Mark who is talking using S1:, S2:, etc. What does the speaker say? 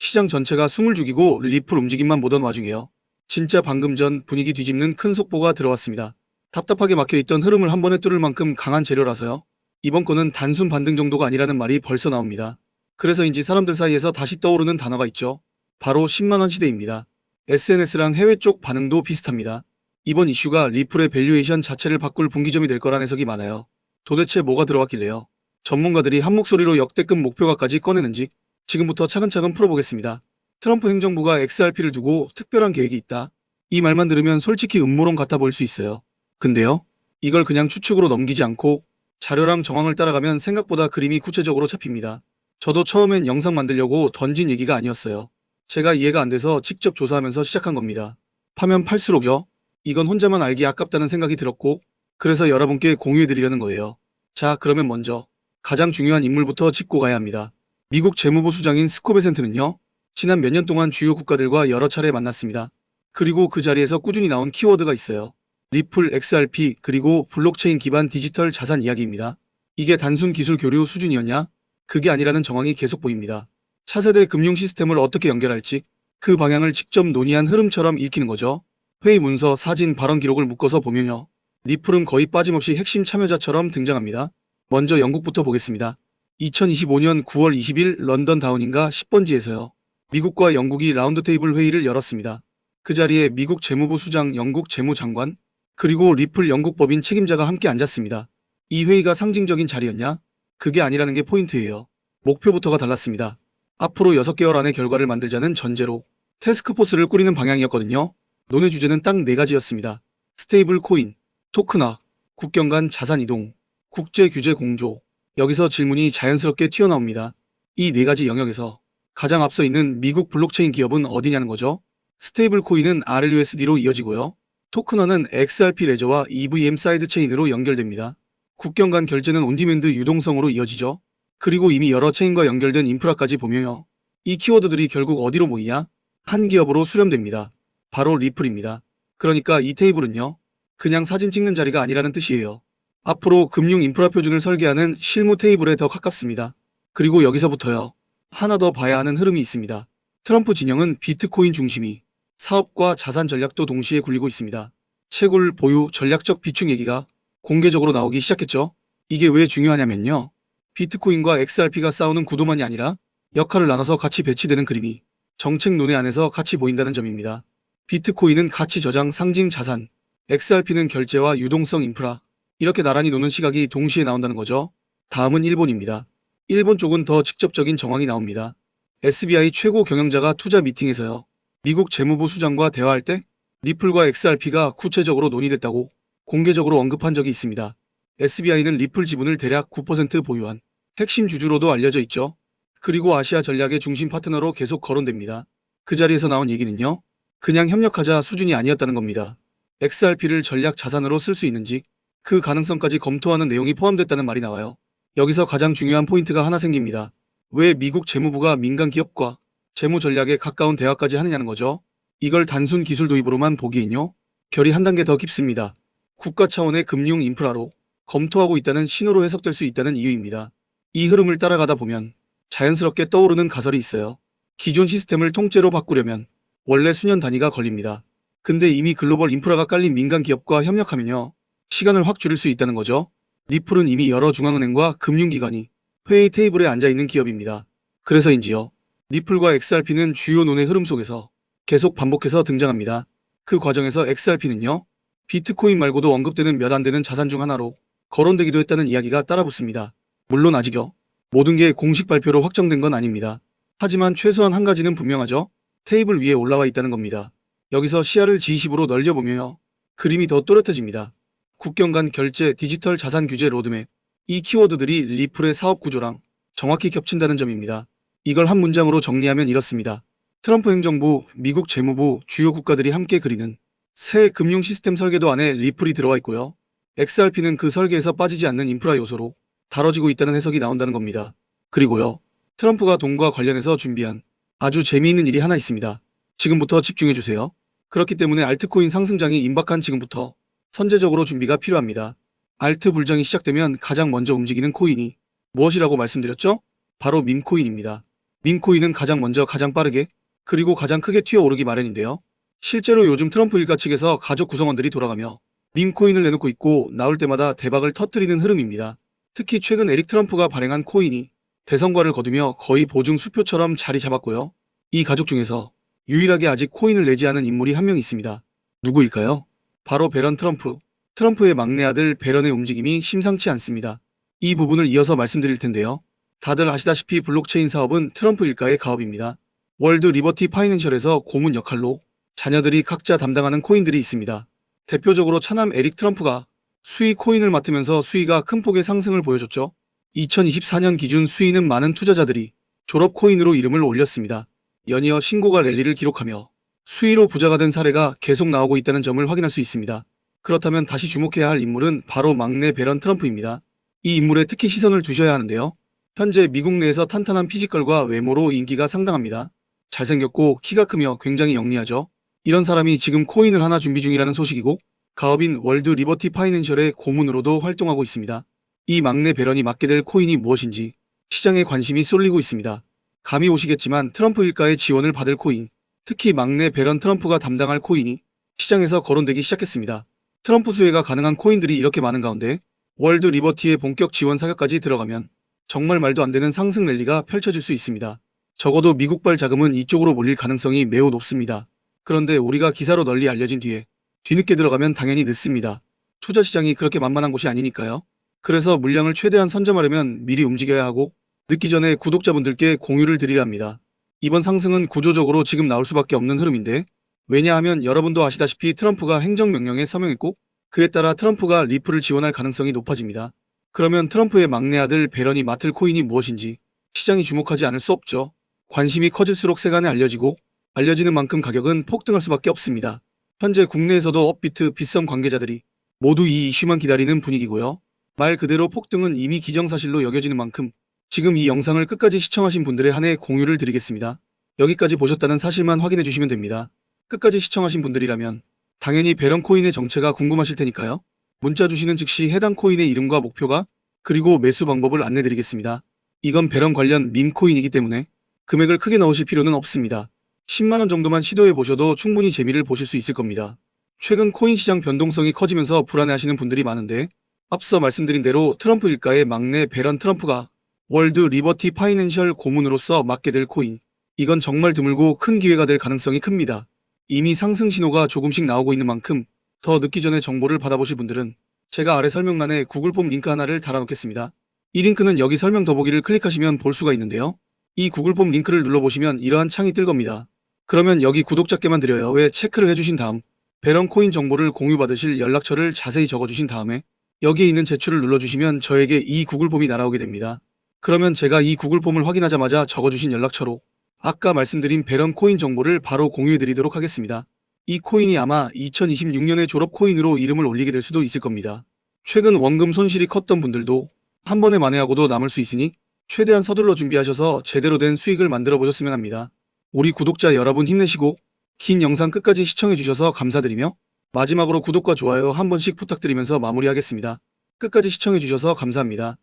S1: 시장 전체가 숨을 죽이고 리플 움직임만 보던 와중에요. 진짜 방금 전 분위기 뒤집는 큰 속보가 들어왔습니다. 답답하게 막혀있던 흐름을 한 번에 뚫을 만큼 강한 재료라서요. 이번 건은 단순 반등 정도가 아니라는 말이 벌써 나옵니다. 그래서인지 사람들 사이에서 다시 떠오르는 단어가 있죠. 바로 10만원 시대입니다. SNS랑 해외 쪽 반응도 비슷합니다. 이번 이슈가 리플의 밸류에이션 자체를 바꿀 분기점이 될 거란 해석이 많아요. 도대체 뭐가 들어왔길래요? 전문가들이 한 목소리로 역대급 목표가까지 꺼내는지 지금부터 차근차근 풀어보겠습니다. 트럼프 행정부가 XRP를 두고 특별한 계획이 있다. 이 말만 들으면 솔직히 음모론 같아 보일 수 있어요. 근데요, 이걸 그냥 추측으로 넘기지 않고 자료랑 정황을 따라가면 생각보다 그림이 구체적으로 잡힙니다. 저도 처음엔 영상 만들려고 던진 얘기가 아니었어요. 제가 이해가 안 돼서 직접 조사하면서 시작한 겁니다. 파면 팔수록요, 이건 혼자만 알기 아깝다는 생각이 들었고, 그래서 여러분께 공유해드리려는 거예요. 자, 그러면 먼저 가장 중요한 인물부터 짚고 가야 합니다. 미국 재무부 수장인 스콧 베센트는요, 지난 몇 년 동안 주요 국가들과 여러 차례 만났습니다. 그리고 그 자리에서 꾸준히 나온 키워드가 있어요. 리플, XRP, 그리고 블록체인 기반 디지털 자산 이야기입니다. 이게 단순 기술 교류 수준이었냐? 그게 아니라는 정황이 계속 보입니다. 차세대 금융 시스템을 어떻게 연결할지 그 방향을 직접 논의한 흐름처럼 읽히는 거죠. 회의 문서, 사진, 발언 기록을 묶어서 보면요, 리플은 거의 빠짐없이 핵심 참여자처럼 등장합니다. 먼저 영국부터 보겠습니다. 2025년 9월 20일 런던 다우닝가 10번지에서요. 미국과 영국이 라운드테이블 회의를 열었습니다. 그 자리에 미국 재무부 수장, 영국 재무장관, 그리고 리플 영국 법인 책임자가 함께 앉았습니다. 이 회의가 상징적인 자리였냐? 그게 아니라는 게 포인트예요. 목표부터가 달랐습니다. 앞으로 6개월 안에 결과를 만들자는 전제로 태스크포스를 꾸리는 방향이었거든요. 논의 주제는 딱 4가지였습니다. 스테이블 코인, 토큰화, 국경 간 자산 이동, 국제 규제 공조. 여기서 질문이 자연스럽게 튀어나옵니다. 이 4가지 영역에서 가장 앞서 있는 미국 블록체인 기업은 어디냐는 거죠. 스테이블 코인은 RLUSD로 이어지고요. 토큰화는 XRP 레저와 EVM 사이드 체인으로 연결됩니다. 국경 간 결제는 온디맨드 유동성으로 이어지죠. 그리고 이미 여러 체인과 연결된 인프라까지 보면요, 이 키워드들이 결국 어디로 모이냐? 한 기업으로 수렴됩니다. 바로 리플입니다. 그러니까 이 테이블은요, 그냥 사진 찍는 자리가 아니라는 뜻이에요. 앞으로 금융 인프라 표준을 설계하는 실무 테이블에 더 가깝습니다. 그리고 여기서부터요, 하나 더 봐야 하는 흐름이 있습니다. 트럼프 진영은 비트코인 중심이 사업과 자산 전략도 동시에 굴리고 있습니다. 채굴, 보유, 전략적 비축 얘기가 공개적으로 나오기 시작했죠. 이게 왜 중요하냐면요, 비트코인과 XRP가 싸우는 구도만이 아니라 역할을 나눠서 같이 배치되는 그림이 정책 논의 안에서 같이 보인다는 점입니다. 비트코인은 가치 저장 상징 자산, XRP는 결제와 유동성 인프라, 이렇게 나란히 노는 시각이 동시에 나온다는 거죠. 다음은 일본입니다. 일본 쪽은 더 직접적인 정황이 나옵니다. SBI 최고 경영자가 투자 미팅에서요, 미국 재무부 수장과 대화할 때 리플과 XRP가 구체적으로 논의됐다고 공개적으로 언급한 적이 있습니다. SBI는 리플 지분을 대략 9% 보유한 핵심 주주로도 알려져 있죠. 그리고 아시아 전략의 중심 파트너로 계속 거론됩니다. 그 자리에서 나온 얘기는요, 그냥 협력하자 수준이 아니었다는 겁니다. XRP를 전략 자산으로 쓸 수 있는지 그 가능성까지 검토하는 내용이 포함됐다는 말이 나와요. 여기서 가장 중요한 포인트가 하나 생깁니다. 왜 미국 재무부가 민간 기업과 재무 전략에 가까운 대화까지 하느냐는 거죠. 이걸 단순 기술 도입으로만 보기엔요, 결이 한 단계 더 깊습니다. 국가 차원의 금융 인프라로 검토하고 있다는 신호로 해석될 수 있다는 이유입니다. 이 흐름을 따라가다 보면 자연스럽게 떠오르는 가설이 있어요. 기존 시스템을 통째로 바꾸려면 원래 수년 단위가 걸립니다. 근데 이미 글로벌 인프라가 깔린 민간 기업과 협력하면요, 시간을 확 줄일 수 있다는 거죠. 리플은 이미 여러 중앙은행과 금융기관이 회의 테이블에 앉아있는 기업입니다. 그래서인지요, 리플과 XRP는 주요 논의 흐름 속에서 계속 반복해서 등장합니다. 그 과정에서 XRP는요, 비트코인 말고도 언급되는 몇 안 되는 자산 중 하나로 거론되기도 했다는 이야기가 따라붙습니다. 물론 아직요, 모든 게 공식 발표로 확정된 건 아닙니다. 하지만 최소한 한 가지는 분명하죠. 테이블 위에 올라와 있다는 겁니다. 여기서 시야를 G20으로 넓혀보면요, 그림이 더 또렷해집니다. 국경 간 결제, 디지털 자산 규제 로드맵, 이 키워드들이 리플의 사업 구조랑 정확히 겹친다는 점입니다. 이걸 한 문장으로 정리하면 이렇습니다. 트럼프 행정부, 미국 재무부, 주요 국가들이 함께 그리는 새 금융 시스템 설계도 안에 리플이 들어와 있고요, XRP는 그 설계에서 빠지지 않는 인프라 요소로 다뤄지고 있다는 해석이 나온다는 겁니다. 그리고요, 트럼프가 돈과 관련해서 준비한 아주 재미있는 일이 하나 있습니다. 지금부터 집중해주세요. 그렇기 때문에 알트코인 상승장이 임박한 지금부터 선제적으로 준비가 필요합니다. 알트 불장이 시작되면 가장 먼저 움직이는 코인이 무엇이라고 말씀드렸죠? 바로 밈코인입니다. 민코인은 가장 먼저 가장 빠르게 그리고 가장 크게 튀어오르기 마련인데요. 실제로 요즘 트럼프 일가 측에서 가족 구성원들이 돌아가며 민코인을 내놓고 있고 나올 때마다 대박을 터뜨리는 흐름입니다. 특히 최근 에릭 트럼프가 발행한 코인이 대성과를 거두며 거의 보증 수표처럼 자리 잡았고요. 이 가족 중에서 유일하게 아직 코인을 내지 않은 인물이 한 명 있습니다. 누구일까요? 바로 배런 트럼프. 트럼프의 막내 아들 배런의 움직임이 심상치 않습니다. 이 부분을 이어서 말씀드릴 텐데요. 다들 아시다시피 블록체인 사업은 트럼프 일가의 가업입니다. 월드 리버티 파이낸셜에서 고문 역할로 자녀들이 각자 담당하는 코인들이 있습니다. 대표적으로 차남 에릭 트럼프가 수위 코인을 맡으면서 수위가 큰 폭의 상승을 보여줬죠. 2024년 기준 수위는 많은 투자자들이 졸업 코인으로 이름을 올렸습니다. 연이어 신고가 랠리를 기록하며 수위로 부자가 된 사례가 계속 나오고 있다는 점을 확인할 수 있습니다. 그렇다면 다시 주목해야 할 인물은 바로 막내 배런 트럼프입니다. 이 인물에 특히 시선을 두셔야 하는데요. 현재 미국 내에서 탄탄한 피지컬과 외모로 인기가 상당합니다. 잘생겼고 키가 크며 굉장히 영리하죠. 이런 사람이 지금 코인을 하나 준비 중이라는 소식이고 가업인 월드 리버티 파이낸셜의 고문으로도 활동하고 있습니다. 이 막내 배런이 맡게 될 코인이 무엇인지 시장에 관심이 쏠리고 있습니다. 감이 오시겠지만 트럼프 일가의 지원을 받을 코인, 특히 막내 배런 트럼프가 담당할 코인이 시장에서 거론되기 시작했습니다. 트럼프 수혜가 가능한 코인들이 이렇게 많은 가운데 월드 리버티의 본격 지원 사격까지 들어가면 정말 말도 안 되는 상승 랠리가 펼쳐질 수 있습니다. 적어도 미국발 자금은 이쪽으로 몰릴 가능성이 매우 높습니다. 그런데 우리가 기사로 널리 알려진 뒤에 뒤늦게 들어가면 당연히 늦습니다. 투자 시장이 그렇게 만만한 곳이 아니니까요. 그래서 물량을 최대한 선점하려면 미리 움직여야 하고 늦기 전에 구독자분들께 공유를 드리려 합니다. 이번 상승은 구조적으로 지금 나올 수밖에 없는 흐름인데 왜냐하면 여러분도 아시다시피 트럼프가 행정명령에 서명했고 그에 따라 트럼프가 리플을 지원할 가능성이 높아집니다. 그러면 트럼프의 막내 아들 배런이 맡을 코인이 무엇인지 시장이 주목하지 않을 수 없죠. 관심이 커질수록 세간에 알려지는 만큼 가격은 폭등할 수밖에 없습니다. 현재 국내에서도 업비트, 빗썸 관계자들이 모두 이 이슈만 기다리는 분위기고요. 말 그대로 폭등은 이미 기정사실로 여겨지는 만큼 지금 이 영상을 끝까지 시청하신 분들에 한해 공유를 드리겠습니다. 여기까지 보셨다는 사실만 확인해 주시면 됩니다. 끝까지 시청하신 분들이라면 당연히 배런 코인의 정체가 궁금하실 테니까요. 문자 주시는 즉시 해당 코인의 이름과 목표가 그리고 매수 방법을 안내드리겠습니다. 이건 배런 관련 밈코인이기 때문에 금액을 크게 넣으실 필요는 없습니다. 10만원 정도만 시도해 보셔도 충분히 재미를 보실 수 있을 겁니다. 최근 코인 시장 변동성이 커지면서 불안해하시는 분들이 많은데 앞서 말씀드린 대로 트럼프 일가의 막내 배런 트럼프가 월드 리버티 파이낸셜 고문으로서 맡게 될 코인, 이건 정말 드물고 큰 기회가 될 가능성이 큽니다. 이미 상승 신호가 조금씩 나오고 있는 만큼 더 늦기 전에 정보를 받아보실 분들은 제가 아래 설명란에 구글폼 링크 하나를 달아놓겠습니다. 이 링크는 여기 설명 더보기를 클릭하시면 볼 수가 있는데요. 이 구글폼 링크를 눌러보시면 이러한 창이 뜰 겁니다. 그러면 여기 구독자께만 드려요. 왜 체크를 해주신 다음 배런 코인 정보를 공유받으실 연락처를 자세히 적어주신 다음에 여기에 있는 제출을 눌러주시면 저에게 이 구글폼이 날아오게 됩니다. 그러면 제가 이 구글폼을 확인하자마자 적어주신 연락처로 아까 말씀드린 배런 코인 정보를 바로 공유해드리도록 하겠습니다. 이 코인이 아마 2026년에 졸업 코인으로 이름을 올리게 될 수도 있을 겁니다. 최근 원금 손실이 컸던 분들도 한 번에 만회하고도 남을 수 있으니 최대한 서둘러 준비하셔서 제대로 된 수익을 만들어 보셨으면 합니다. 우리 구독자 여러분 힘내시고 긴 영상 끝까지 시청해 주셔서 감사드리며 마지막으로 구독과 좋아요 한 번씩 부탁드리면서 마무리하겠습니다. 끝까지 시청해 주셔서 감사합니다.